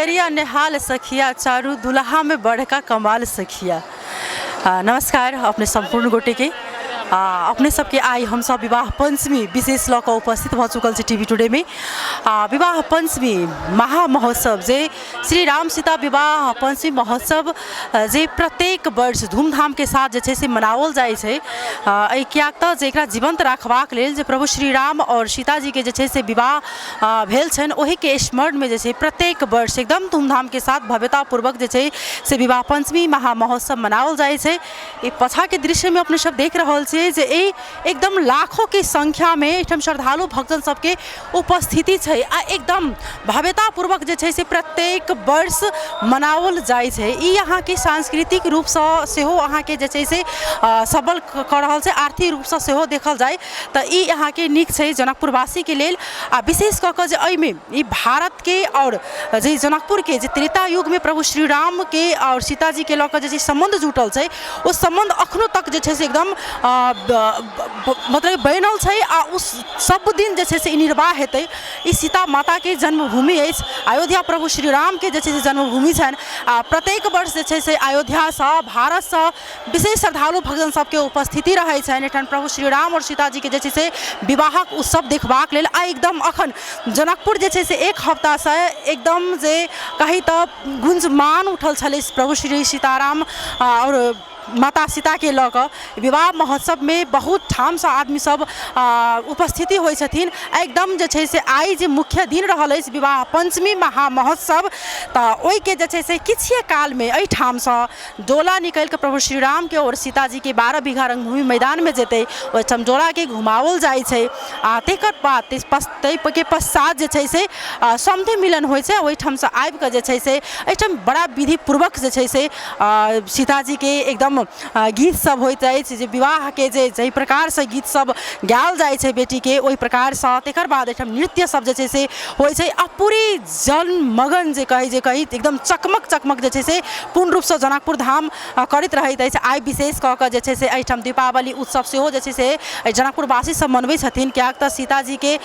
नगरिया नेहाल सखिया चारू दुल्हा में बढ़का कमाल सखिया। नमस्कार अपने संपूर्ण गोटे के अपने सबके आई हम सब विवाह पंचमी विशेष लकर उपस्थित हो चुकल से टीवी टुडे में विवाह पंचमी महामहोत्सव जे श्री राम सीता विवाह पंचमी महोत्सव जे प्रत्येक वर्ष धूमधाम के साथ जे से मनावल जाए कियाक त जेकरा जीवंत रखबाक लेल जे प्रभु श्री राम और सीता जी के जे से विवाह भेल छन ओही के स्मरण में जे प्रत्येक वर्ष एकदम धूमधाम के साथ भव्यतापूर्वक जे से विवाह पंचमी महामहोत्सव मनावल जाए। पछा के दृश्य में अपने सब देख रहा जे एकदम लाखों की संख्या में एकदम श्रद्धालु भक्तन सबके उपस्थिति है आ एकदम भव्यतापूर्वक जे से प्रत्येक वर्ष मनावल जाए यहाँ के सांस्कृतिक रूप से अहाँ के जे से सबल कर रहा है आर्थिक रूप से देखल जाए तो यहाँ के निक है जनकपुरवासी के लेल आ विशेष कऽ अइमे भारत के और जे जनकपुर के त्रेता युग में प्रभु श्री राम के और सीता जी के लऽ कऽ संबंध जुटल है उस संबंध अखनो तक जे से एकदम मतलब बनल है आ उस सब दिन जे से निर्वाह हेतै। ई सीता माता के जन्मभूमि है, अयोध्या प्रभु श्री राम के जे जन्मभूमि छन। प्रत्येक वर्ष जे से अयोध्या से भारत से विशेष श्रद्धालु भक्तन सबके उपस्थिति रहे छन। एठन प्रभु श्री राम और सीता जी के जे से विवाहक उत्सव देखबाक लेल आ एकदम अखन जनकपुर जे से एक हफ्ता से एकदम जे कही तो गुंजमान उठल छलै प्रभु श्री सीताराम और माता सीता के लऽ कऽ विवाह महोत्सव में बहुत ठाम से आदमी सब उपस्थिति होइ छथिन। एकदम जे से आई जे मुख्य दिन रहल अछि विवाह पंचमी महामहोत्सव तो ओहि के जे से किछे काल में एहि ठाम से डोला निकल के प्रभु श्री राम के और सीता जी के 12 बीघा रंगभूमि मैदान में जेते ओहिठाम डोला के घुमावल जाए छै। तेकर बाद के पश्चात जे से समधि मिलन होइ छै ओहिठाम से आबि के जे से एहिठाम बड़ा विधि पूर्वक जे से सीता जी के एकदम गीत सब होइत अछि विवाह के जे प्रकार से गीत सब गायल जाए छै बेटी के ओहि प्रकार से तेकर बाद एठम नृत्य सब जे से होइ छै आ पूरी जनमगन जे कही एकदम चकमक जे से पूर्ण रूप से जनकपुर धाम करैत रहैत अछि। आइ विशेष कऽ कऽ जे से एठम दीपावली उत्सव सेहो जे से जनकपुरवासी सब मनबै छथिन कियाक त सीता जी के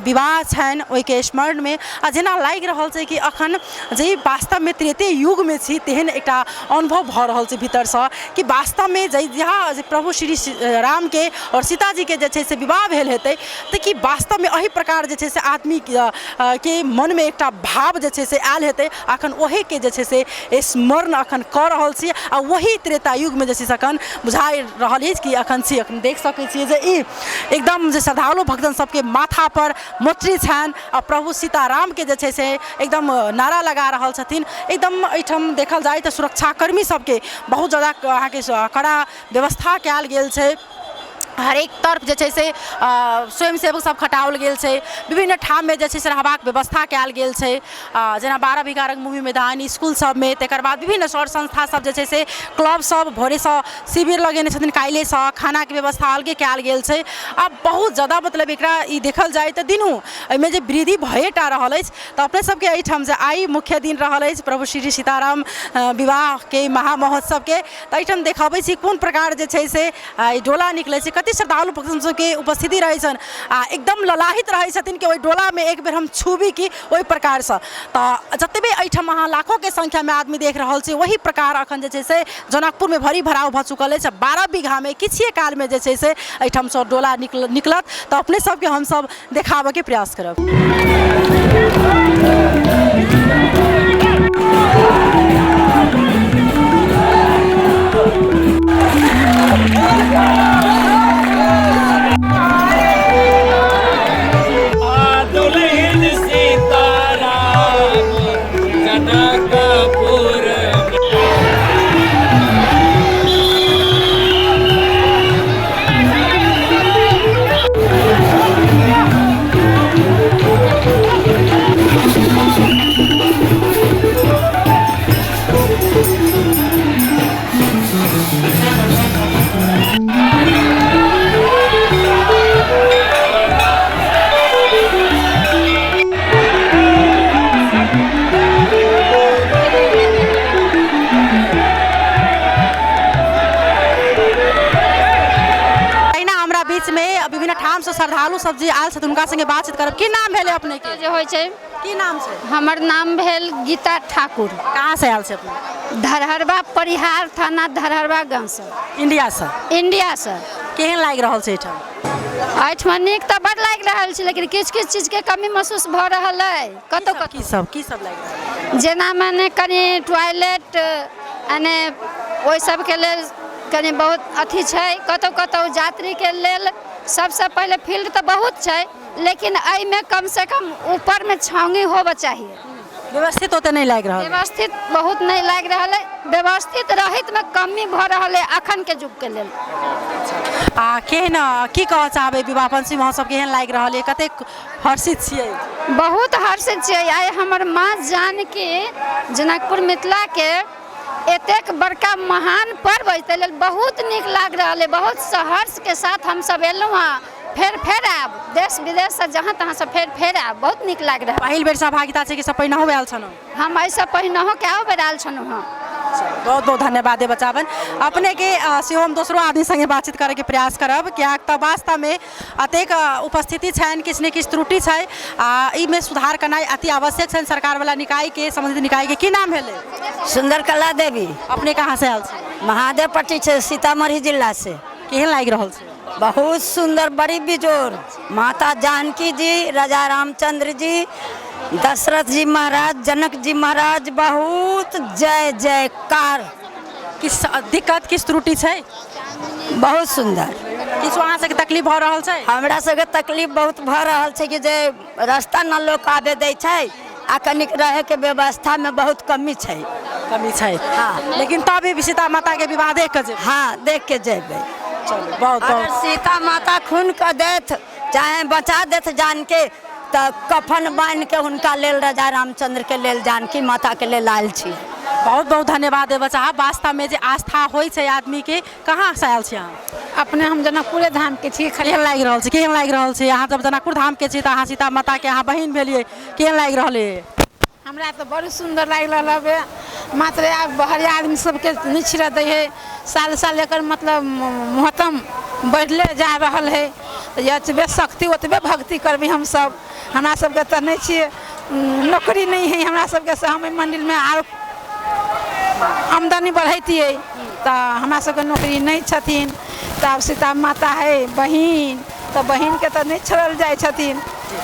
विवाह छनि ओहि के स्मरण में आ जेना लागि रहल छै कि अखन जे वास्तव में त्रेते युग में छी तेहन एकटा अनुभव भऽ रहल छै भीतर से कि वास्तव में जहाँ प्रभु श्री राम के और सीता जी के जे से विवाह भेल हेतै तो कि वास्तव में अही प्रकार जे से आदमी के मन में एक भाव जे से आयल हेतै अखन वही के जे से स्मरण अखन कर रहल छी आ वही त्रेता युग में जे से अखन बुझा रहल अछि कि अखन छी अखन देख सकै छियै जे ई एकदम जे श्रद्धालु भक्तन सबके माथा पर मोटरी छनि आ प्रभु सीताराम के जे से एकदम नारा लगा रहल छथिन। एकदम एहिठाम देखल जाए तो सुरक्षाकर्मी सबके बहुत ज़्यादा अहाँ के कड़ा व्यवस्था कयल गेल छै। हर एक तरफ जे से स्वयंसेवक सब खटाओल गेल छै। विभिन्न ठाम में जे से रहबाक व्यवस्था कयल गेल छै जेना 12 बीघा रंगभूमि मैदान स्कूल सब में तेकर बाद विभिन्न सौर संस्था सब जे से क्लब सब भोरे से शिविर लगेने छथिन काल्हि से खाना के व्यवस्था अलगे कयल गेल छै। अब बहुत ज़्यादा मतलब एकरा ई देखल जाए तो दिनू एहिमे जे वृद्धि भएटा रहल अछि तो अपने सबके एहिठाम जे आई मुख्य दिन रहल अछि प्रभु श्री सीताराम विवाह के महामहोत्सव के तो एहिठाम देखाबै छी कोन प्रकार जे से डोला निकलै छै श्रद्धालु भक्तन सबके उपस्थिति रहे छन आ एकदम ललाहित रहे छथिन कि ओहि डोला में एक बेर हम छूबी कि ओहि प्रकार से तो जतबे एहिठाम अहाँ लाखों के संख्या में आदमी देख रहल छी वही प्रकार अखन जे से जनकपुर में भरी भराव भ चुकल है। 12 बीघा में किछे काल में जे से एहिठाम से डोला निकलत तो अपने सबके हम सब देखाबे के प्रयास करब। बीच में विभिन्न ठाम से श्रद्धालु सब जे आयल छथिन हुनका संगे बातचीत करब। की नाम भेले अपने के? जे होइ छै की नाम छै? हमर नाम भेल गीता ठाकुर। कहाँ से आयल छै अपने? धरहरबा परिहार थाना धरहरबा गाँव से, इंडिया से। इंडिया से। केहन लागि रहल छै एठाम? एहिठमा नीक तऽ बड़ लागि रहल छै, लेकिन किछु किछु चीजके कमी महसूस भऽ रहल अइ कतहु कतहु। की सब लागि रहल छै? जेना माने कनि टॉयलेट यानी ओहि सबके लेल कनि बहुत अथी छै। कतहु कतहु यात्रीके लेल सबसे पहले फील्ड तऽ बहुत छै, लेकिन एहिमे कम से कम ऊपरमे छाँगी होबऽ चाहिए। व्यवस्थित ओते नहीं लागि रहल? व्यवस्थित बहुत नहीं लागि रहल है। व्यवस्थित रहित में कमी भऽ रहल है अखन के युग के लेल। केहन की कहऽ चाहबै विवाह पंचमी महोत्सव केहन लागि रहल है? कतेक हर्षित छियै? बहुत हर्षित छियै। आइ हमर माँ जानकी जनकपुर मिथिला के एतेक बड़का महान पर्व है, ताहि लेल बहुत नीक लागि रहल है। बहुत सहर्ष के साथ हम सब एलहुँ हँ। फेर आब देश विदेश से जहाँ तहाँ से फेर आब बहुत नीक लागि रहल। पहिल बेर सहभागिता छै कि सब पहिनहो आयल छलहुँ? हम एहिसँ पहिनहो कए बेर आयल छलहुँ हँ। बहुत बहुत धन्यवाद बचावन। अपने के सेहो हम दोसरो आदमी संगे बातचीत करे के प्रयास करब, कियाक तऽ वास्तव में अतेक उपस्थिति छनि, किछु ने किछु त्रुटि छै आ इमे सुधार करनाइ अति आवश्यक छनि। सरकार वाला निकाय के, संबंधित निकाय के की नाम भेलै? सुंदरकला देवी। अपने कहाँ से आयल छी? महादेवपट्टी से, सीतामढ़ी जिला से। केहन लागि रहल छै? बहुत सुंदर, बड़ी बिजोर। माता जानकी जी, राजा रामचंद्र जी, दशरथ जी महाराज, जनक जी महाराज, बहुत जय जयकार। किस दिक्कत किस त्रुटि छै? बहुत सुंदर। किछु अहाँ सबके तकलीफ भऽ रहल छै? हमरा सबके तकलीफ बहुत भऽ रहल छै कि जे रास्ता न लोक आबे दै छै आ कनिक रहे के व्यवस्था में बहुत कमी छै। कमी छै? हाँ। लेकिन तब भी सीता माता के विवाह देख के जेबै? हाँ, देख के जेबै। बहुत अगर बहुत सीता माता खून के देथ चाहे बचा देथ जान के, तो कफन बांध के हुनका लेल, राजा रामचंद्र के लेल, जानकी माता के लेल आयल छी। बहुत बहुत धन्यवाद बच्चा। वास्तव में जे आस्था होइ छै आदमी के, कहाँ से आयल छी अहाँ? अपने हम जनकपुरे धाम के छी। केहन लागि रहल छै? केहन लागि रहल छै? अहाँ जब जनकपुर धाम के छी तऽ अहाँ सीता माता के अहाँ बहिन भेलिए, केहन लागि रहल है? हमरा तो बड़ी सुंदर लागि रहल है। मात्र आब बाहरी आदमी सबके नहीं छिड़ा दै है। साल साल एकर मतलब महत्तम बढ़ले जा रहल है। जतबे शक्ति ओतबे भक्ति करबी हम सब। हमरा सबके तो नहीं छिए, नौकरी नहीं है हमरा सबके से हम मंदिर में आर आमदनी बढ़ैतिए, तो हमरा सबके नौकरी नहीं छथिन। तब सीता माता है बहिन, तो बहिन के तो नहीं छोड़ल जाय छथिन।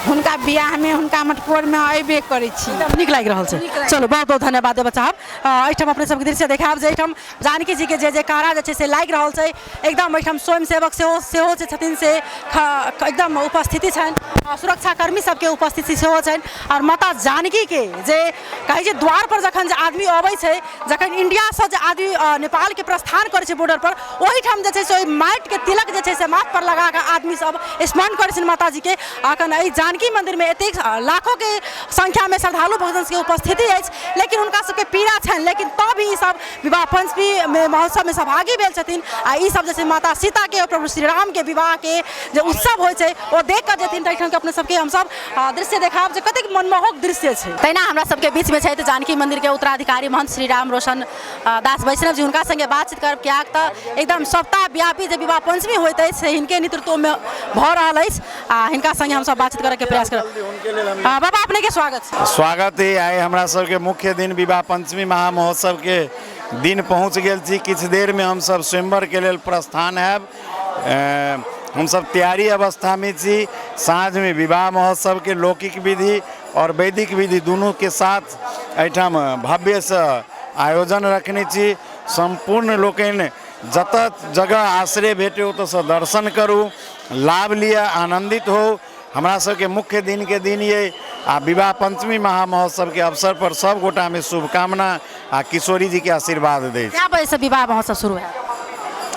हुनका बियाह में, हुनका मटकोर में अयबे करै छी। नीक लागि रहल छै। चलो बहुत बहुत धन्यवाद बच्चा। एहिठाम अपने सबके दृश्य देखाब जे एहिठाम जानकी जी के जे कारा जे छै से लागि रहल छै। एकदम एहिठाम स्वयं सेवक सेहो जे छथिन से एकदम उपस्थिति छनि, सुरक्षा कर्मी सबके उपस्थिति सेहो छनि। और माता जानकी के जे कहै छै द्वार पर जखन जे आदमी अबै छै, जखन इंडिया से जे आदमी नेपाल के प्रस्थान करै छै बॉर्डर पर, ओहिठाम जे छै से माटि के तिलक जे छै से माथ पर लगा के आदमी सब स्मरण करै छथिन माता जी के। अखन जानकी मंदिर में एतेक लाखों के संख्या में श्रद्धालु भक्तजन के उपस्थिति है, लेकिन उनका सबके पीड़ा छनि, लेकिन तब भी सब विवाह पंचमी में महोत्सव में सहभागी भेल छथिन। आ ई सब जैसे माता सीता के और प्रभु श्री राम के विवाह के जो उत्सव होइ छै ओ देख कर जेथिन। तैठाम के अपने सबके हम सब दृश्य देखाब जे कतेक मनमोहक दृश्य छै। तहिना हमरा सबके बीच में छै जानकी मंदिर के उत्तराधिकारी महंत श्री राम रोशन दास वैष्णव जी, हुनका संगे बातचीत करब। कियाक तऽ एकदम सप्ताह व्यापी जे विवाह पंचमी होइत अछि से हिनके नेतृत्व में भऽ रहल अछि। हिनका संगे हम सब बातचीत करे के प्रयास करब। बाबा अपने के स्वागत है। आइ हमरा सबके मुख्य दिन विवाह पंचमी महामहोत्सव के दिन पहुँच गेल छी। किछु देर में हम सब स्वयंवर के लेल प्रस्थान हैब। हम सब तैयारी अवस्था में छी। साँझ में विवाह महोत्सव के लौकिक विधि और वैदिक विधि दोनों के साथ एहिठाम भव्य से आयोजन रखने छी। संपूर्ण लोकनि जतऽ जगह आश्रय भेटे ओतऽसँ दर्शन करू, लाभ लिया, आनंदित हो। हमरा सबके मुख्य दिन के दिन ये आ विवाह पंचमी महामहोत्सव के अवसर पर सब गोटा में शुभकामना आ किशोरी जी के आशीर्वाद दे। क्या बजे से विवाह महोत्सव शुरू है?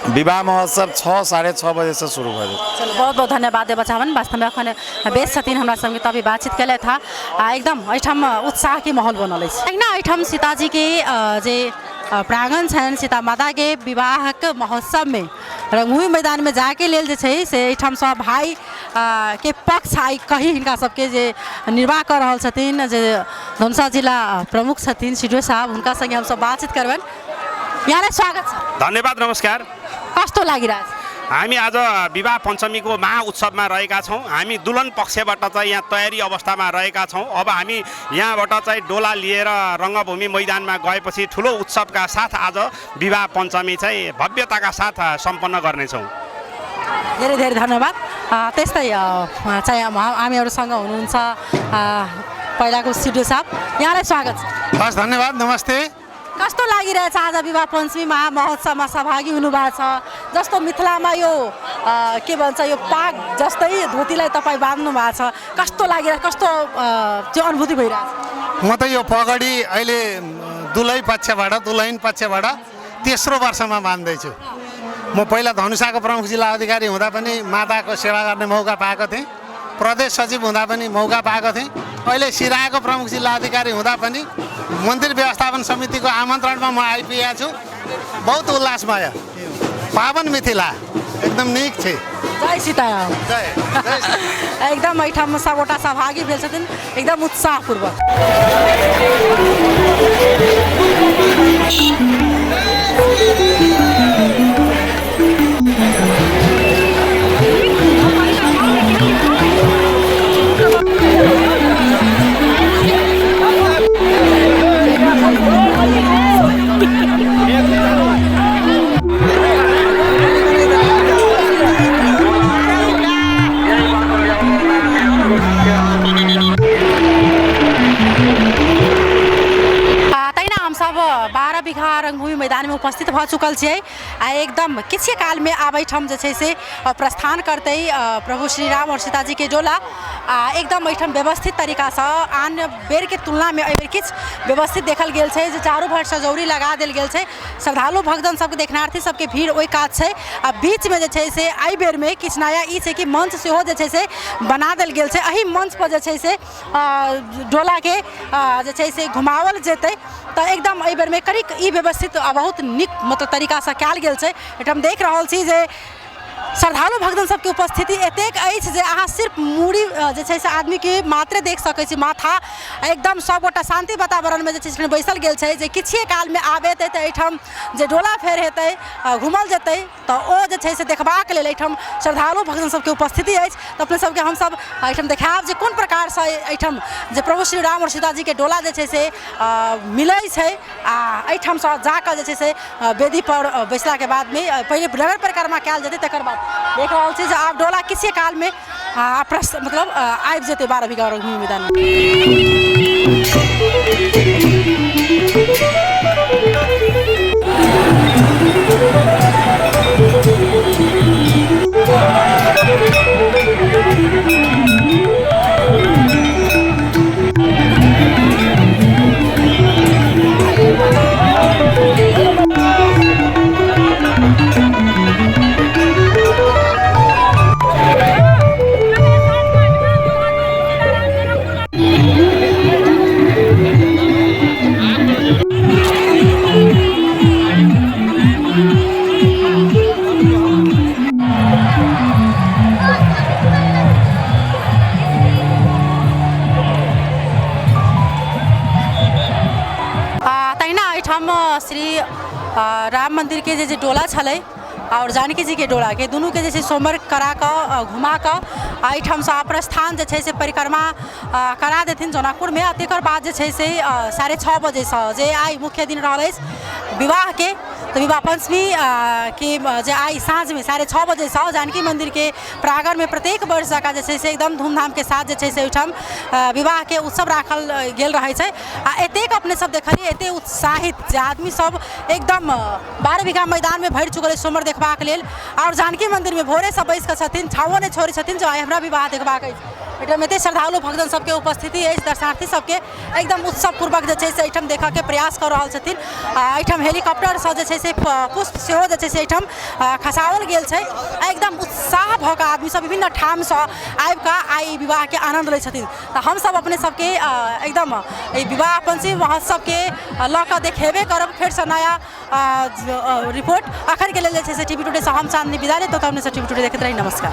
विवाह महोत्सव 6 साढ़े 6 बजे से शुरू भऽ जेतै। चलो बहुत बहुत धन्यवाद बचावन। वास्तव में अखन बेस छथिन हमरा संगे तभी बातचीत कैले था। एकदम एहिठाम उत्साह के माहौल बनल अछि। ना एहिठाम सीताजी के जे प्रांगण छनि, सीता माता के विवाह के महोत्सव में रंगभूमि मैदान में जाके लेल जे छै से एहिठाम सब भाई के पक्ष आई कही हिनका सबके जे निर्वाह कर रहल छथिन, जे धनुषा जिला प्रमुख छथिन सीडीओ साहब, हुनका संगे हम सब बातचीत करबनि। यहाँ स्वागत छ। धन्यवाद, नमस्कार। कस्तो लागिरहेछ? हामी आज विवाह पञ्चमीको महाउत्सवमा रहेका छौँ। हामी दुल्हन पक्षबाट चाहिँ यहाँ तयारी अवस्थामा रहेका छौँ। अब हामी यहाँबाट चाहिँ डोला लिएर रङ्गभूमि मैदानमा गएपछि ठुलो उत्सवका साथ आज विवाह पञ्चमी चाहिँ भव्यताका साथ सम्पन्न गर्नेछौँ। धेरै धेरै धन्यवाद। त्यस्तै चाहिँ हामीहरूसँग हुनुहुन्छ पहिलाको स्टुडियो साहब, यहाँलाई स्वागत छ। हस्, धन्यवाद, नमस्ते। कस्तो लागिरहेछ आज विवाह पञ्चमी महामहोत्सवमा सहभागी हुनुभएको छ? जस्तो मिथिलामा यो के भन्छ यो पाग जस्तै धोतीलाई तपाईँ बाँध्नु भएको छ, कस्तो लागिरहेछ, कस्तो त्यो अनुभूति भइरहेछ? म त यो पगडी अहिले दुलहिन पक्षबाट तेस्रो वर्षमा बाँध्दैछु। म पहिला धनुषाको प्रमुख जिल्ला अधिकारी हुँदा पनि माताको सेवा गर्ने मौका पाएको थिएँ, प्रदेश सचिव हुँदा पनि मौका पाएको थिएँ, अहिले सिराहाको प्रमुख जिल्ला अधिकारी हुँदा पनि मन्दिर व्यवस्थापन समितिको आमन्त्रणमा म आइपुगेको छु। बहुत उल्लासमय, पावन मिथिला, एकदम निक छ। जय सीताराम। जय एकदम ठाउँमा सबवटा सहभागी भेल छथिन, एकदम उत्साहपूर्वक। रंगभूमि मैदान में उपस्थित भ चुकल छियै। एकदम किसी काल में आबै ठाम जे छै से प्रस्थान करते प्रभु श्री राम और सीता जी के डोला एकदम एठाम व्यवस्थित तरीका से आन बेर के तुलना में एबेर किछ व्यवस्थित देखल गेल छै, जे चारू भर सजौरी लगा देल गेल छै। श्रद्धालु भक्तजन सबके देखनार्थी सबके भीड़ ओइ कात छै। आ बीच में जे छै से एहि बेर में किछ नया ई छै कि मंच सेहो जे छै से बना देल गेल छै। एहि मंच पर जे छै से डोला के जे छै से घुमावल जेतै तो एकदम एहि बेर में करीक ई व्यवस्थित बहुत नीक मतलब तरीका से कयल गेल छै। एठाम देख रहल छी जे श्रद्धालु भक्तजन सबके उपस्थिति एतेक अछि जे अहाँ सिर्फ मूड़ी जे छै से आदमी के मात्र देख सकै छी, माथा एकदम सबगोटा शांति वातावरण में जे छै से बैसल गेल छै। जे किछे काल में आबेतै तऽ एठाम जे डोला फेर हेतै घुमल जेतै तऽ ओ जे छै से देखबाक लेल एठाम श्रद्धालु भक्तजन सबके उपस्थिति अछि। तऽ अपने सबके हम सब एठाम देखाब जे कोन प्रकार से एठाम जे प्रभु श्री राम और सीता जी के डोला जे छै से मिलै छै। आ एठाम से जाकर जे छै से वेदी पर बैसला के बाद में पहले नगर परिक्रमा कयल जेतै, तकर बाद देख रहा छी आप डोला किसी काल में मतलब आबि जेतै 12 बीघा रंगभूमि मैदान में। श्री राम मंदिर के जे डोला छलै और जानकी जी के डोला के दोनों के जैसे सोमवार करा कर घुमा कर एठाम से प्रस्थान जे छै से परिक्रमा करा देथिन जनकपुर में। तकर बाद जे छै से 6:30 बजे से जे आई मुख्य दिन रहल विवाह के, तो विवाह पंचमी के जे आई साँझ में 6:30 बजे से जानकी मंदिर के प्रांगण में प्रत्येक वर्ष जका जे छै से एकदम धूमधाम के साथ जे छै से ओहिठाम विवाह के उत्सव राखल गेल रहे छै। आ एतेक अपने सब देखलिए एते उत्साहित जे आदमी सब एकदम 12 बीघा मैदान में भरि चुकल सोमवार देखबाक लेल। और जानकी मंदिर में भोरे से बैस के छथिन, छाओ नहीं छोड़े छथिन जो आई हमरा विवाह देखबाक अछि। एठाम एते श्रद्धालु भक्तजन सबके उपस्थिति अछि, दर्शनार्थी सबके एकदम उत्सवपूर्वक जे छै से एठाम देखा के प्रयास कर रहल छथिन। एठाम हेलीकॉप्टर से जे छै से पुष्प सेहो जे छै से एठाम खसाओल गेल छै। एकदम उत्साह भऽ कऽ आदमी सब विभिन्न ठाम से आबि कऽ आई विवाह के आनंद लै छथिन। तऽ हम सब अपने सबके एकदम विवाह पंचमी महोत्सव के लऽ कऽ देखेबे करब। फेर से नया रिपोर्ट अखन के लेल जे छै से टीवी टुडे से हम चांदनी विदा लेब। तो हमने से टीवी टुडे देखैत रही। नमस्कार।